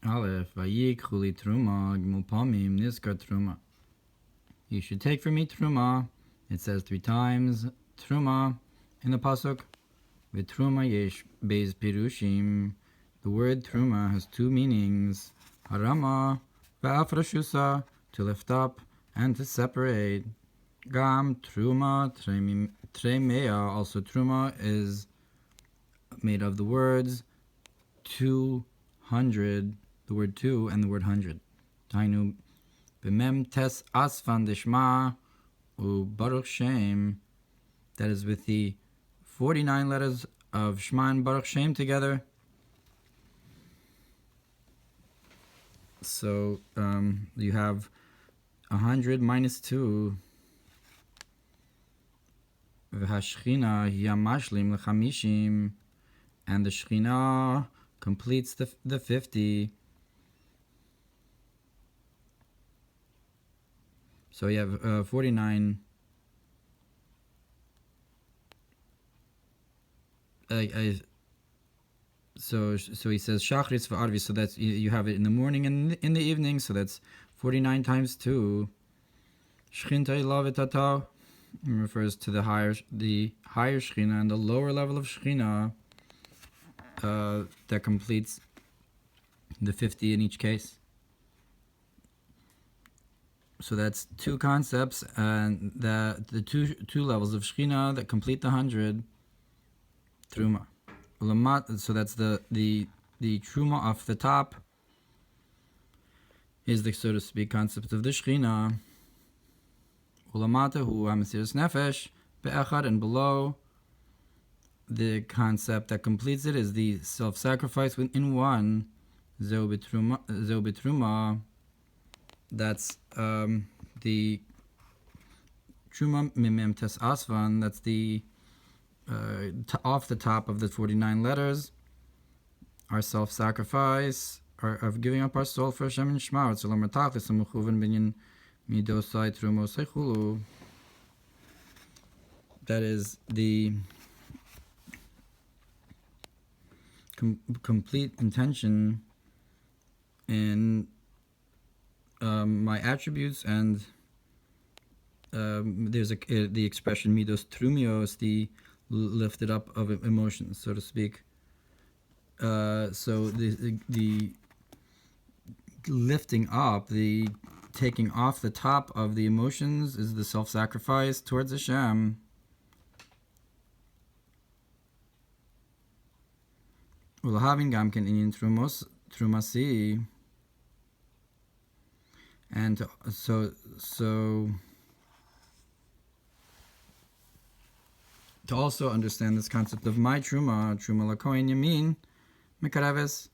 Aleph, vayikhu li Teruma, gimel pamim, niskar Teruma. You should take from me Teruma. It says 3 times Teruma in the pasuk. With Teruma yesh beis pirushim. The word Teruma has 2 meanings: harama va'afrashusa, to lift up and to separate. Gam Teruma tremea. Also Teruma is made of the words 200, the word 2 and the word 100. Tainu b'mem tes asfan deshma u baruch shem. That is with the 49 letters of Shema and Baruch Shem together. So you have 100 minus 2. V'hashchina yamashlim lechamishim, and the Shechina completes the 50. So you have 49. So he says Shachris v'Arvi. So that's you have it in the morning and in the evening. So that's 49 times 2. Shechinta ilavetata refers to the higher Shechina and the lower level of Shechina. That completes the 50 in each case. So that's 2 concepts, and the two levels of Shechina that complete the 100 Teruma. So that's the Teruma off the top is the, so to speak, concept of the Shechina. Ulamata hu hamesiras nefesh be'echad, and below the concept that completes it is the self-sacrifice in one. Zeu b'teruma. That's the Teruma mimem tes asvan. That's the off the top of the 49 letters. Our self-sacrifice, of giving up our soul for Hashem and Shema. That is the complete intention in my attributes, and there's the expression midos trumios, the lifted up of emotions, so to speak. So the lifting up, the taking off the top of the emotions is the self-sacrifice towards Hashem. Ulahavin gamken inyan trumasi, and so to also understand this concept of my truma lakoin yamin mekareves,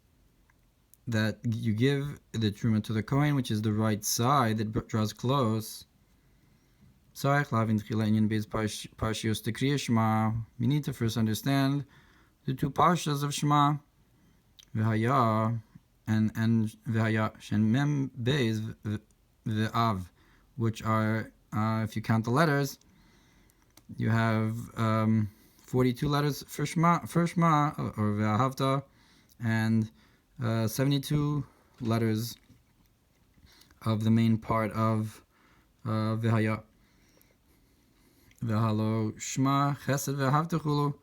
that you give the truma to the kohen, which is the right side that draws close. We need to first understand the 2 parshas of Shema, v'haya and v'haya shen mem beis v'av, which are, if you count the letters, you have 42 letters for Shema or v'ahavta, and 72 letters of the main part of v'haya. V'halo Shema chesed v'ahavta chulu.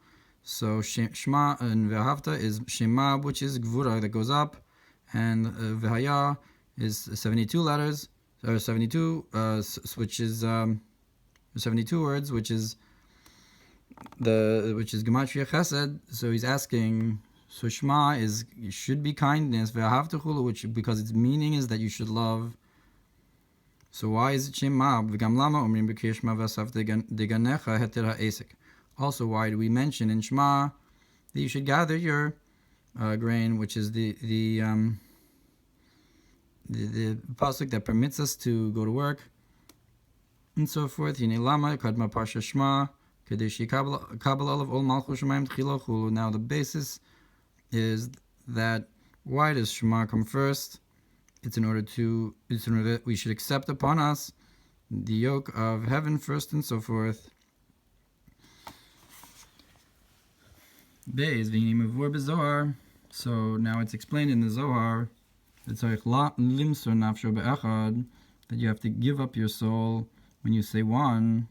So Shema and v'ahavta is Shema, which is Gvura, that goes up, and v'haya is 72 letters, or 72, which is 72 words, which is Gematria Chesed. So he's asking, so Shema should be kindness, v'ahavta chulu, which, because its meaning is that you should love. So why is it Shema? V'gam lama omrim b'kir Shema v'asavta deganecha heter ha'esek. Also, why do we mention in Shema that you should gather your grain, which is the pasuk that permits us to go to work, and so forth. Now the basis is that why does Shema come first? It's in order that we should accept upon us the yoke of heaven first, and so forth. So now it's explained in the Zohar that you have to give up your soul when you say one.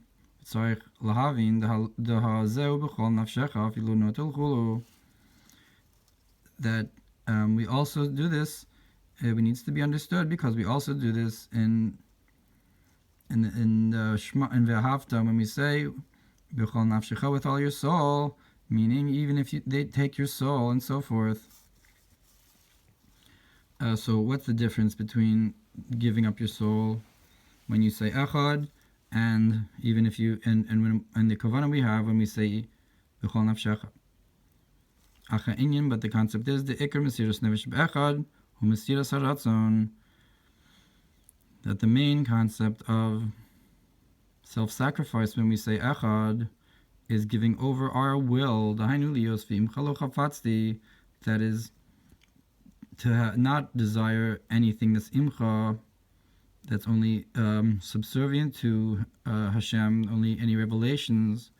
That we also do this. It needs to be understood because we also do this in Ve'ahavta when we say b'chol nafshecha with all your soul, meaning even if they take your soul and so forth. So what's the difference between giving up your soul when you say echad, and even if you and the kavanah we have when we say b'chol nafshecha? Acha inyan, but the concept is the ikar mesiras nefesh b'echad hu mesiras haratzon, that the main concept of self-sacrifice when we say echad is giving over our will, that is to not desire anything that's imcha, that's only subservient to Hashem, only any revelations,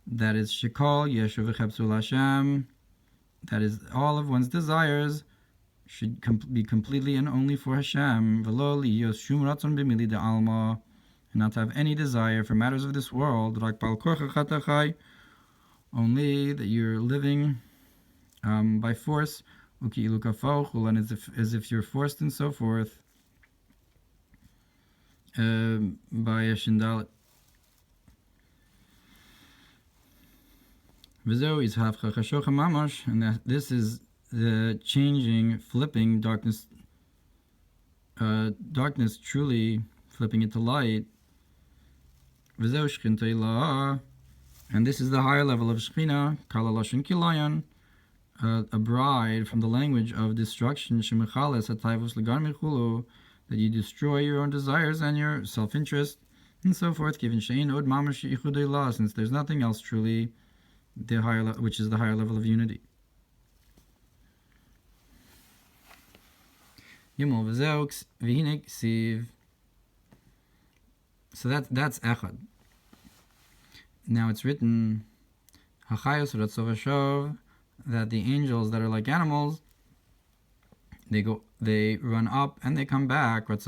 that is shekol yeshu v'chepsul Hashem, that is all of one's desires should be completely and only for Hashem, v'lo liyos shum ratzon b'mili de'alma, and not to have any desire for matters of this world, only that you're living by force, and as if you're forced and so forth by a shindalit. And this is the changing, flipping darkness, darkness truly flipping into light. And this is the higher level of Shechina, Kala Lashon Kilayan, a bride from the language of destruction, that you destroy your own desires and your self-interest, and so forth, since there's nothing else truly, the higher which is the higher level of unity. So that's echad. Now it's written that the angels that are like animals, they run up and they come back. That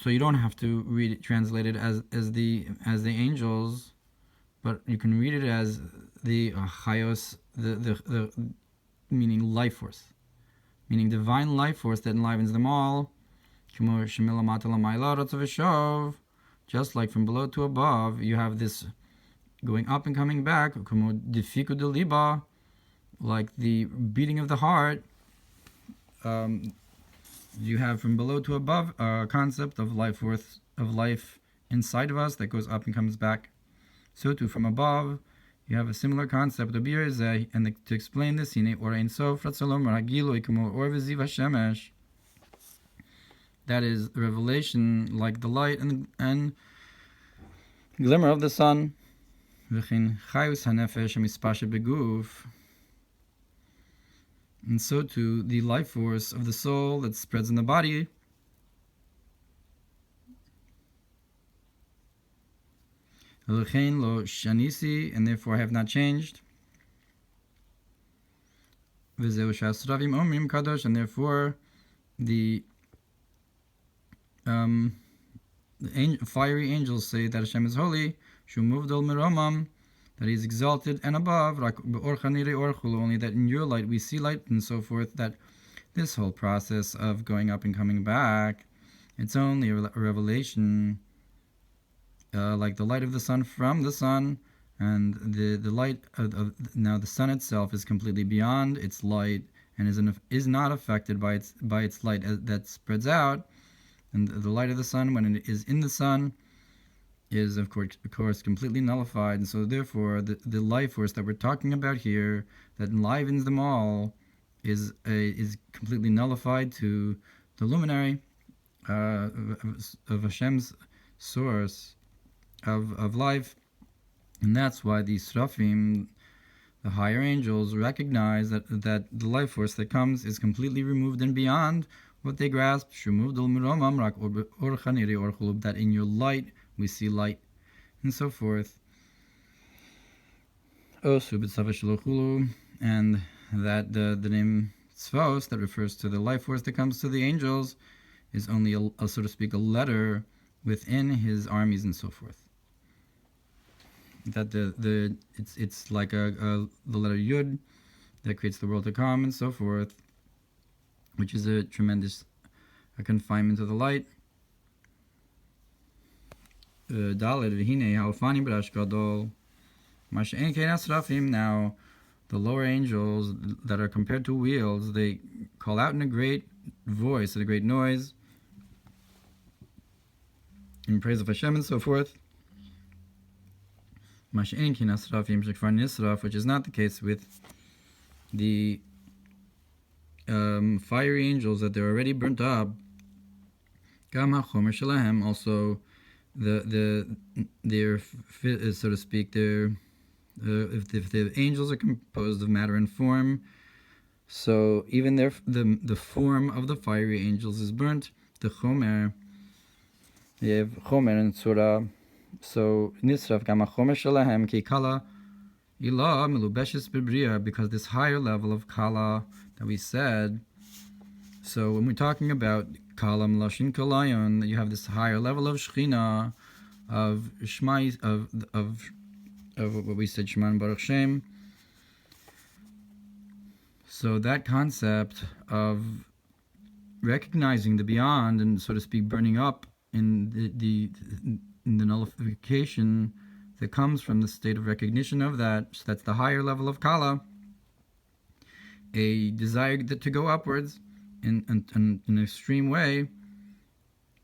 so you don't have to read it translated as the angels, but you can read it as the chayos, the meaning life force, meaning divine life force that enlivens them all. Just like from below to above, you have this going up and coming back, like the beating of the heart. You have from below to above a concept of life force, of life inside of us that goes up and comes back. So too from above, you have a similar concept of and to explain this, that is revelation like the light and glimmer of the sun. And so too the life force of the soul that spreads in the body. And therefore I have not changed. And therefore the fiery angels say that Hashem is holy, that He is exalted and above, only that in your light we see light, and so forth, that this whole process of going up and coming back, it's only a revelation, like the light of the sun from the sun, and the light of now the sun itself is completely beyond its light and is not affected by its light that spreads out. And the light of the sun, when it is in the sun, is of course completely nullified. And so therefore the life force that we're talking about here, that enlivens them all, is completely nullified to the luminary of Hashem's source of life. And that's why the Srafim, the higher angels, recognize that the life force that comes is completely removed and beyond what they grasp. That in your light we see light, and so forth. And that the name Tzvos, that refers to the life force that comes to the angels, is only a so to speak, a letter within his armies and so forth. That it's like the letter Yud that creates the world to come and so forth, which is a tremendous confinement of the light. Daled v'hinei ha'ofanim b'rash gadol ma she'en kein asrafim. Now, the lower angels that are compared to wheels, they call out in a great voice, in a great noise, in praise of Hashem and so forth. Ma she'en kein asrafim shekvar nisraf, which is not the case with the fiery angels, that they're already burnt up. Gam ha'chomer shelahem, also their so to speak, their if the angels are composed of matter and form, so even the form of the fiery angels is burnt. The chomer, you have chomer and surah, so nisraf gam ha'chomer shelahem ki kala ilah melubeshes b'bria, because this higher level of kala that we said. So when we're talking about kala melashin kalayon, you have this higher level of shechina, of shmai, of what we said, Shema Baruch Shem. So that concept of recognizing the beyond and, so to speak, burning up in the nullification that comes from the state of recognition of that, so that's the higher level of kala, a desire to go upwards in an extreme way,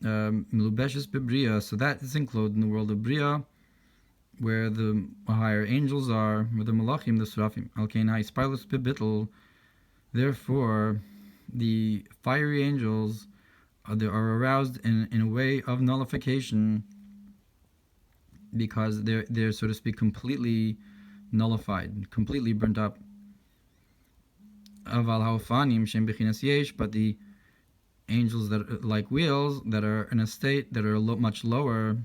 milubeshes b'bria, so that is enclosed in the world of bria, where the higher angels are, where the malachim, the surafim, alkein ha'ispailus b'bittel. Therefore, the fiery angels are aroused in a way of nullification, because they're so to speak completely nullified, completely burnt up. Aval ha'ofanim shem bechinas yesh, but the angels that are like wheels, that are in a state that are much lower,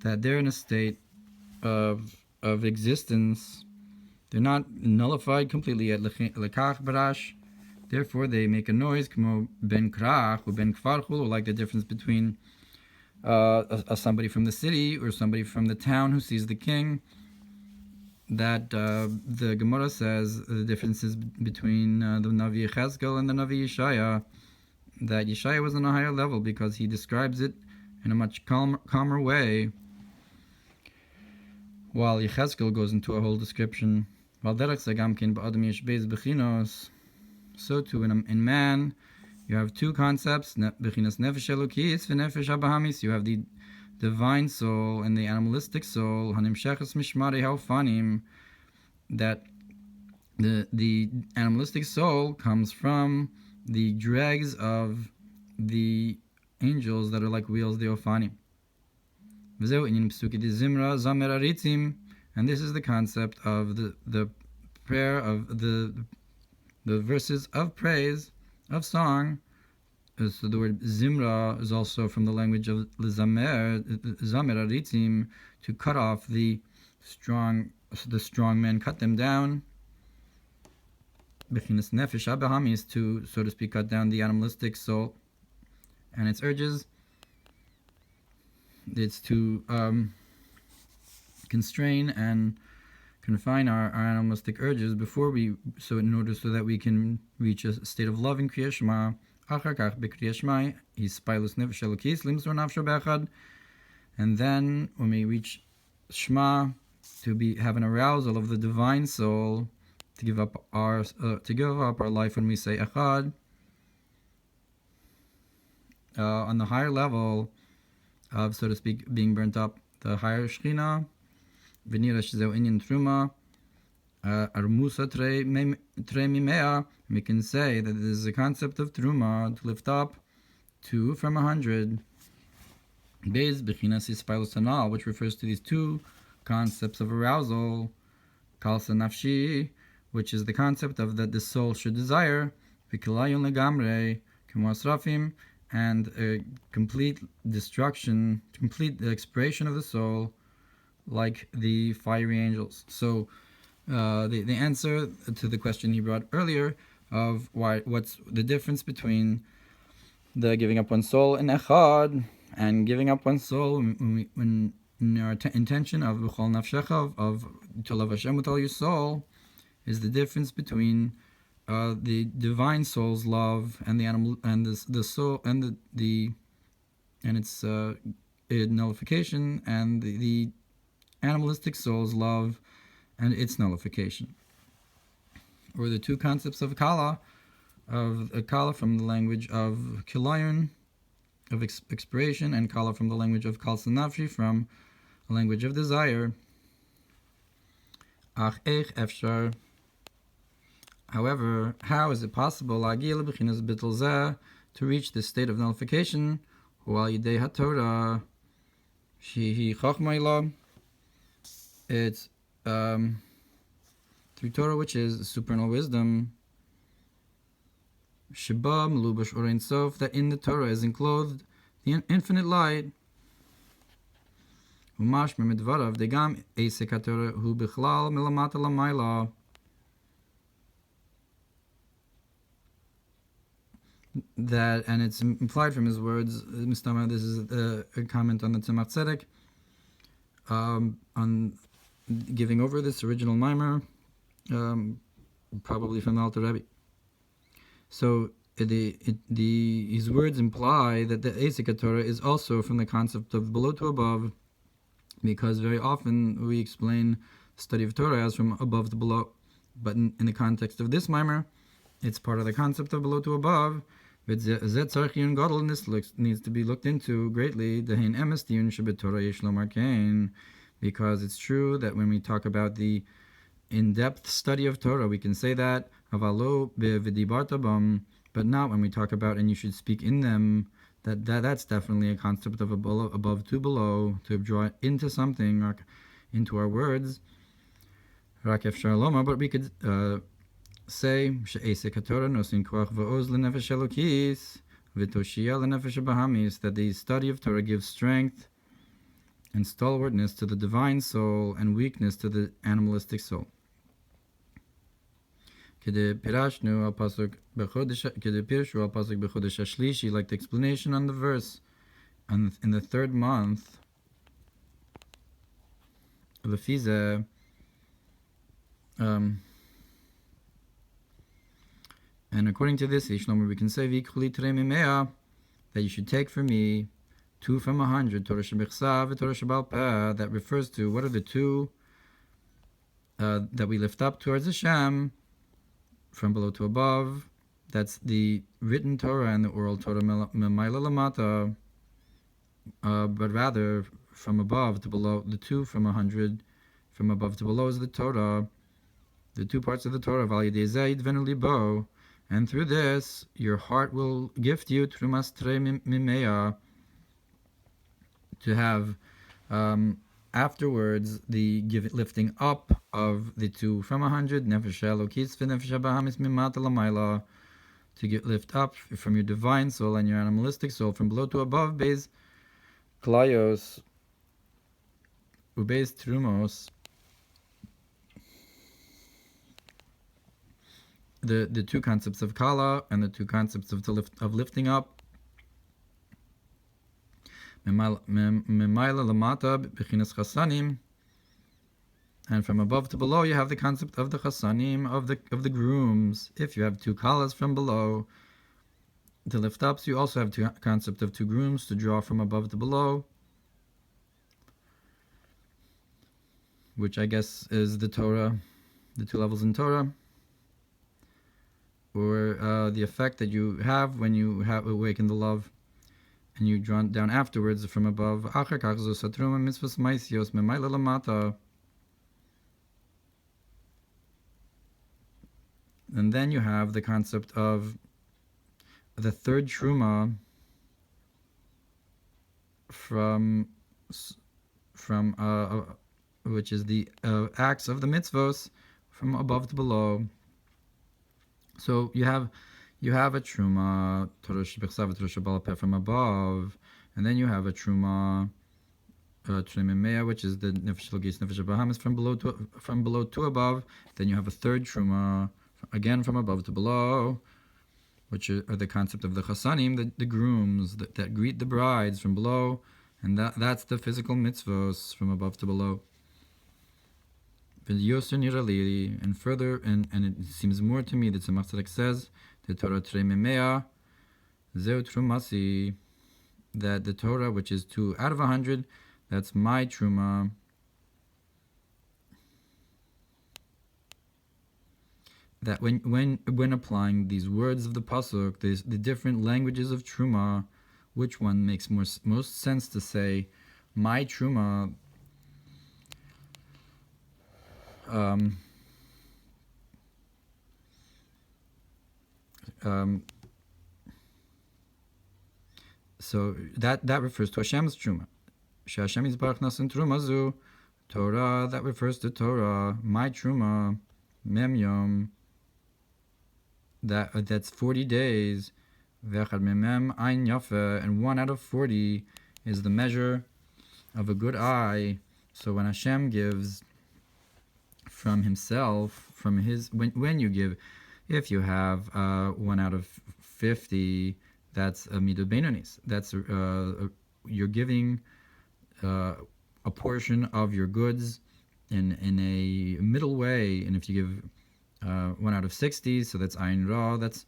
that they're in a state of existence, they're not nullified completely at lekach barash. Therefore, they make a noise, kmo ben krach or ben kfarchul, like the difference between somebody from the city or somebody from the town who sees the king. That the Gemara says the differences between the Navi Cheskel and the Navi Yeshaya, that Yeshaya was on a higher level because he describes it in a much calmer way, while Yechezkel goes into a whole description. So too in man, you have two concepts, bechinas nefesh elokis v'nefesh habahamis. You have the divine soul and the animalistic soul, hanimsheches mishmarei ha'ofanim, that the animalistic soul comes from the dregs of the angels that are like wheels, the ofanim. And this is the concept of the prayer of the verses of praise, of song. So the word zimra is also from the language of zamer aritzim, to cut off the strong men, cut them down. Bechinas nefesh abahamis, to, so to speak, cut down the animalistic soul and its urges. It's to constrain and confine our animalistic urges before we, so that we can reach a state of love in Kriyas Shema. And then when we reach Shema, to have an arousal of the divine soul, to give up our life when we say Echad. On the higher level of, so to speak, being burnt up, the higher Shechina, V'nira shezeu inyan Teruma, Armusa tre mimea. We can say that this is a concept of Teruma, to lift up 2 from 100. Beis bechinas ispailos hanal, which refers to these two concepts of arousal, kalsa nafshi, which is the concept of that the soul should desire, v'kilayon legamre, kemo asrafim, and a complete destruction, complete expiration of the soul, like the fiery angels. So the answer to the question he brought earlier of what's the difference between the giving up one's soul in echad and giving up one's soul when in our intention of b'chol nafshecha, of to love Hashem with all your soul, is the difference between the divine soul's love and the animal and the soul and the and its nullification, and the animalistic soul's love and its nullification, or the two concepts of kala from the language of kilayun, of expiration, and kala from the language of kalsa nafshi, from the language of desire. Ach eich efshar. However, how is it possible to reach this state of nullification? Hatorah, it's through Torah, which is supernal wisdom. Sheba melubash Ohr Sof, that in the Torah is enclosed the infinite light. Umash memidvarav degam eisek haTorah hu bichlal melamata lamayla. That, and it's implied from his words, Mistama, this is a comment on the Tzemach Tzedek, on giving over this original Mamer, probably from the Alter Rebbe. So his words imply that the Eisek Torah is also from the concept of below to above, because very often we explain study of Torah as from above to below, but in the context of this Mamer, it's part of the concept of below to above. This needs to be looked into greatly, because it's true that when we talk about the in-depth study of Torah, we can say that, but not when we talk about and you should speak in them. That's definitely a concept of above to below, to draw it into something, into our words. But we could say that the study of Torah gives strength and stalwartness to the divine soul and weakness to the animalistic soul. Like the explanation on the verse in the third month, and according to this, we can say vיקחו that you should take from me 2 from 100, Torah shebechsav, Torah shebal peh, that refers to what are the two that we lift up towards Hashem from below to above. That's the written Torah and the oral Torah, memayla lamata, but rather from above to below. The 2 from 100, from above to below, is the Torah, the two parts of the Torah, val yedei zeh yidvenu libo. And through this, your heart will gift you trumas trei mimea, to have afterwards the lifting up of the 2 from 100, nefesh elokis v'nefesh bahamis mimata lamayla, to lift up from your divine soul and your animalistic soul from below to above, beis klayos ubeis trumos. The two concepts of kala and the two concepts of lifting up. Memayla lamata b'chinas chasanim, and from above to below you have the concept of the chasanim, of the grooms. If you have 2 kalas from below to lift up, so you also have the concept of 2 grooms to draw from above to below, which I guess is the Torah, the 2 levels in Torah, or the effect that you have when you have awakened the love, and you draw down afterwards from above. And then you have the concept of the third Truma from which is the acts of the mitzvos from above to below. So you have a Truma, Torah shebechsav, Torah shebal peh, from above, and then you have a Truma Trememea, which is the Nefesh Logis, Nefesh Bahamas from below to above. Then you have a third Truma, again from above to below, which are the concept of the Chasanim, the grooms that greet the brides from below, and that's the physical mitzvos from above to below. And further, and it seems more to me that Tzemach Tzedek says, the Torah Trememea, Zeu Trumasi, that the Torah, which is 2 out of 100, that's my Truma. That when applying these words of the pasuk, the different languages of Truma, which one makes most sense to say, my Truma? So that refers to Hashem's Truma. Hashem is Baruch Nasan Truma Zu, Torah, that refers to Torah, my Truma, Mem Yom, that's 40 days, Vechad Memem Ein Yafe, and 1 out of 40 is the measure of a good eye. So when Hashem gives from himself, from his, when you give, if you have 1 out of 50, that's a midah beinonis. That's you're giving a portion of your goods in a middle way. And if you give 1 out of 60, so that's ayin ra, that's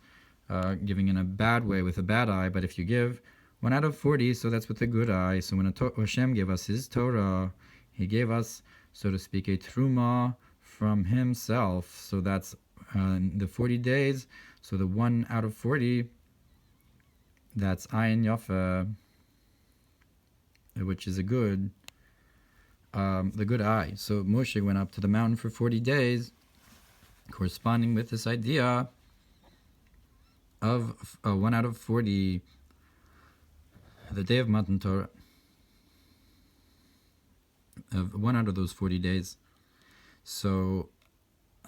giving in a bad way with a bad eye. But if you give 1 out of 40, so that's with a good eye. So when Hashem gave us His Torah, He gave us, so to speak, a truma from Himself. So that's the 40 days. So the 1 out of 40, that's ayin yafa, which is a good, the good eye. So Moshe went up to the mountain for 40 days, corresponding with this idea of 1 out of 40, the day of Matan Torah, of 1 out of those 40 days. So,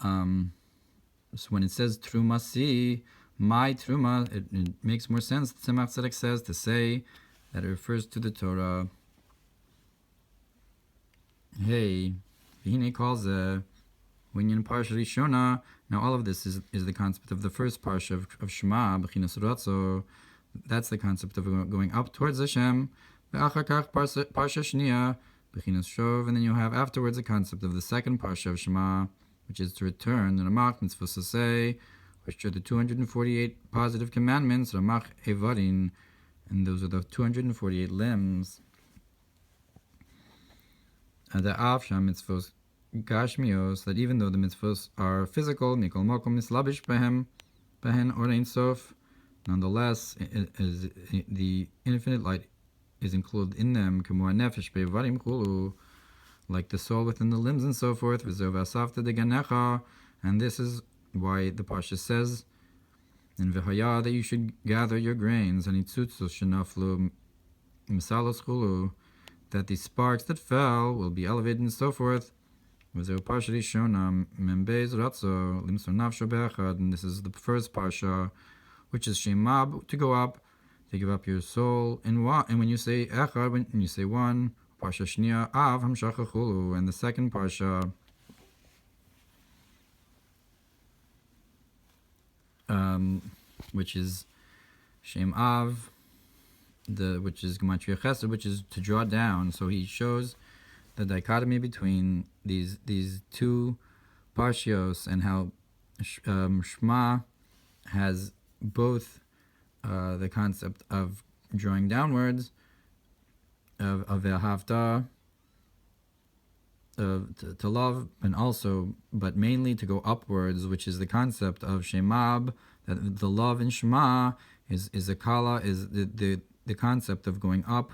so when it says Trumasi, my Truma, it makes more sense, Tzemach Tzedek says, to say that it refers to the Torah. Hey, V'hinei kol zeh, when you're in Parsha Rishona, now all of this is the concept of the first Parsha of Shema, B'chinas Ratzo. That's the concept of going up towards Hashem. Ve'achar kach Parsha Shniya, B'chinas Shov, and then you have afterwards the concept of the second Parsha of Shema, which is to return, the Ramach Mitzvah Saseh, which are the 248 positive commandments, Ramach Evarin, and those are the 248 limbs. The Avsham Mitzvos Gashmios, that even though the mitzvos are physical, Mikol Mokom Mislabish Behem, Behen Orein Sof, nonetheless, the infinite light is included in them, K'mo Nefesh Be'varim Chulu, like the soul within the limbs and so forth, V'zov Asafta de Ganecha, and this is why the Parshas says in V'haya that you should gather your grains, and Itzutzu Shenaflu Misalos Chulu, that the sparks that fell will be elevated and so forth. V'zeu Parsha Rishona Membez Ratzo Limsor Nafsho Be'echad, and this is the first Parsha, which is Shemab, to go up, to give up your soul in one. And when you say Echad, when you say one, Parsha Shnia Av Hamshacha Chulu, and the second Parsha, which is Shem Av, which is Gematria Chesed, which is to draw down. So he shows the dichotomy between these two parshios, and how Shema has both the concept of drawing downwards, of Ve'ahavta, to love, and also, but mainly to go upwards, which is the concept of Shemab, that the love in Shema is a kala, is the concept of going up,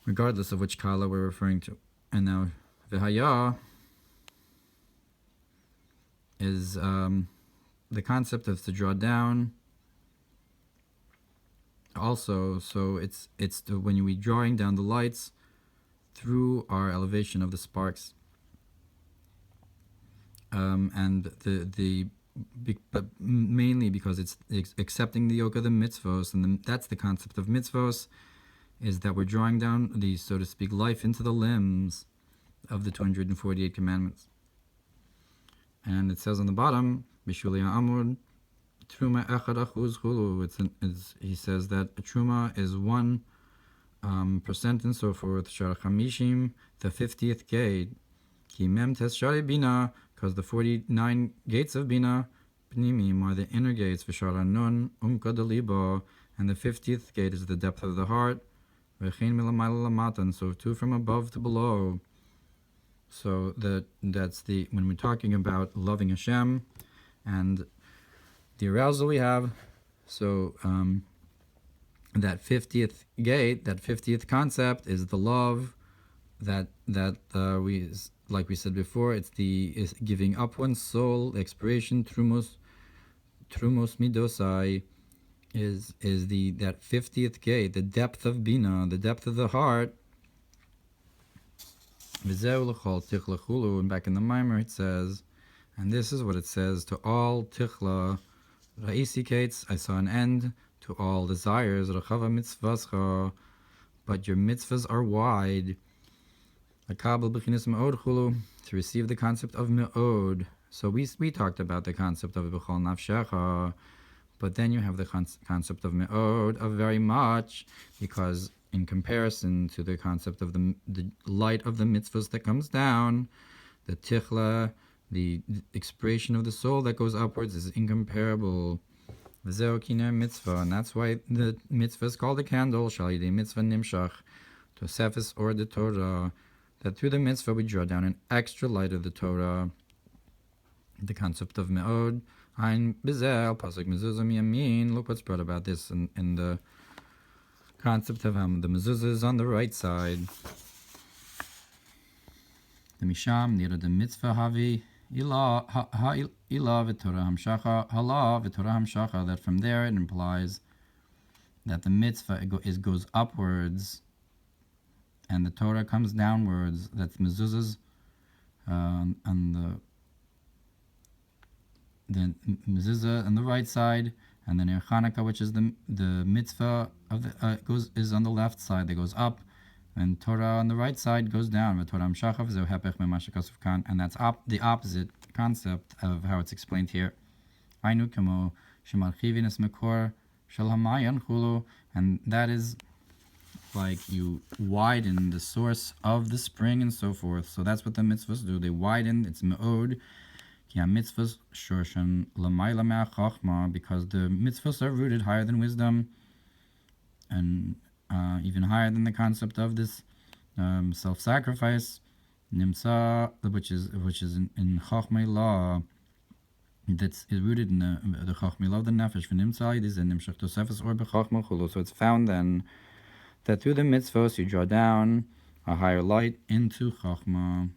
regardless of which kala we're referring to. And now V'haya is the concept of to draw down also. So it's when we're drawing down the lights through our elevation of the sparks, and but mainly because it's accepting the yoke of the mitzvos, and that's the concept of mitzvos, is that we're drawing down the, so to speak, life into the limbs of the 248 commandments. And it says on the bottom, Bishuli Amud, Truma Echad Achuz Chulu. He says that Truma is 1% and so forth. Shar Chamishim, the 50th gate. Ki Mem Tes Shari Bina, because the 49 gates of Bina, Pnimim, are the inner gates. V'Shar Nun, Umka Deliba, and the 50th gate is the depth of the heart. V'Chein Milamayla Lamatan, so 2 from above to below. So that's the, when we're talking about loving Hashem and the arousal we have, so that 50th gate, that 50th concept is the love that we, like we said before, is giving up one's soul, the expiration, trumos midosai, is that 50th gate, the depth of bina, the depth of the heart. And back in the Mamer it says, and this is what it says, to all tichla ra'isikates, I saw an end to all desires, rachava mitzvascha, but your mitzvahs are wide. To receive the concept of me'od. So we talked about the concept of b'chol nafshecha, but then you have the concept of me'od, of very much, because in comparison to the concept of the light of the mitzvahs that comes down, the tichla, the expiration of the soul that goes upwards, is incomparable. V'zeo kiner mitzvah, and that's why the mitzvah is called a candle, shalidei mitzvah nimshach, tosefes or the Torah, that through the mitzvah we draw down an extra light of the Torah. The concept of me'od, ein bezel, pasuk mezuzah miyamin, look what's brought about this in the concept of the mezuzah is on the right side. The misham nira the mitzvah havi ilah v'torah hamshacha hala v'torah hamshacha, that from there it implies that the mitzvah goes upwards and the Torah comes downwards. That's mezuzahs on the mezuzah on the right side, and then Chanukah, which is the mitzvah of the is on the left side, that goes up, and Torah on the right side goes down. And that's the opposite concept of how it's explained here. And that is like you widen the source of the spring and so forth. So that's what the mitzvahs do. They widen. It's me'od. Mitzvahs shorshan lamayla me'achachma, because the mitzvahs are rooted higher than wisdom, and even higher than the concept of this self-sacrifice, nimsa, which is in chachmei law, that's is rooted in the chachmei law of the nefesh. V'nimsa it is in nimshach tosefes or bechachma chulu. So it's found then that through the mitzvahs you draw down a higher light into chachma.